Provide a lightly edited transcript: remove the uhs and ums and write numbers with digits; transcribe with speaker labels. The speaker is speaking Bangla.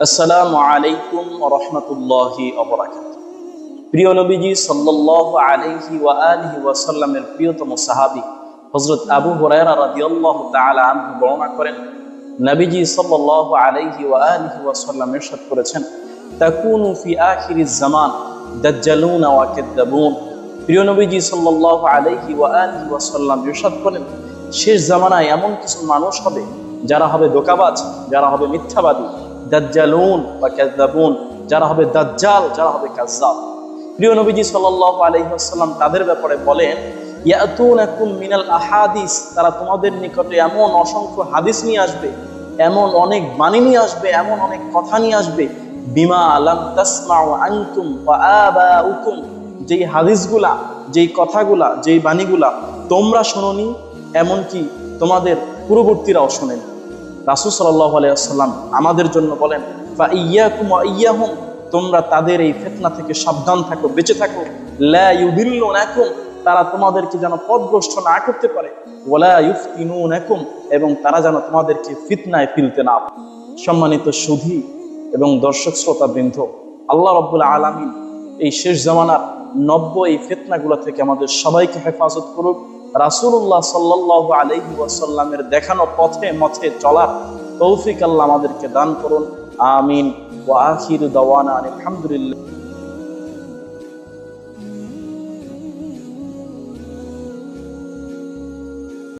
Speaker 1: আসসালামু আলাইকুম ওয়া রাহমাতুল্লাহি ওয়া বারাকাতুহু। প্রিয় নবীজি সাল্লাল্লাহু আলাইহি ওয়া আলিহি ওয়াসাল্লামের প্রিয়তম সাহাবী হযরত আবু হুরায়রা রাদিয়াল্লাহু তাআলা আনহু বর্ণনা করেন, নবীজি সাল্লাল্লাহু আলাইহি ওয়া আলিহি ওয়াসাল্লাম ইরশাদ করেছেন, তাকুনু ফি আখিরিজ জামান দাজ্জালুনা ওয়া কাযযাবুন। প্রিয় নবীজি সাল্লাল্লাহু আলাইহি ওয়া আলিহি ওয়াসাল্লাম ইরশাদ করেন, শেষ জামানায় এমন কিছু মানুষ হবে যারা হবে ধোঁকাবাজ, যারা হবে মিথ্যাবাদী, দাজ্জালুন বা কাযযাবুন, যারা হবে দাজ্জাল, যারা হবে কাযযাব। প্রিয় নবীজি সাল্লাল্লাহু আলাইহি ওয়াসাল্লাম তাদের ব্যাপারে বলেন, ইয়াতুনাকুম মিনাল আহাদিস, তারা তোমাদের নিকটে এমন অসংখ্য হাদিস নিয়ে আসবে, এমন অনেক বাণী নিয়ে আসবে, এমন অনেক কথা নিয়ে আসবে, বিমা লাম তাসমাউ আনতুম ওয়া আবাউকুম, যেই হাদিসগুলা, যেই কথাগুলা, যেই বাণীগুলা তোমরা শোনোনি, এমনকি তোমাদের পূর্ববর্তীরাও শোনেন। রাসূল সাল্লাল্লাহু আলাইহি ওয়াসাল্লাম আমাদের জন্য বলেন, ফা ইয়াকুম ওয়া ইয়াহুম, তোমরা তাদের এই ফিতনা থেকে সাবধান থাকো, বেঁচে থাকো। লা ইউদিল্লুনাকুম, তারা তোমাদেরকে যেন পথভ্রষ্ট না করতে পারে। ওয়ালা ইফতিনুনাকুম, এবং তারা যেন তোমাদেরকে ফিতনায় ফেলতে না পারে। সম্মানিত সুধী এবং দর্শক শ্রোতা বৃন্দ, আল্লাহ রাব্বুল আলামিন এই শেষ জামানার নব্য এই ফিতনাগুলো থেকে আমাদের সবাইকে হেফাজত করুক। রাসূলুল্লাহ সাল্লাল্লাহু আলাইহি ওয়াসাল্লামের দেখানো পথে মথে চলার তৌফিক আল্লাহ আমাদেরকে দান করুন। আমিন। ওয়া আখিরু দাওয়ানা আলহামদুলিল্লাহ।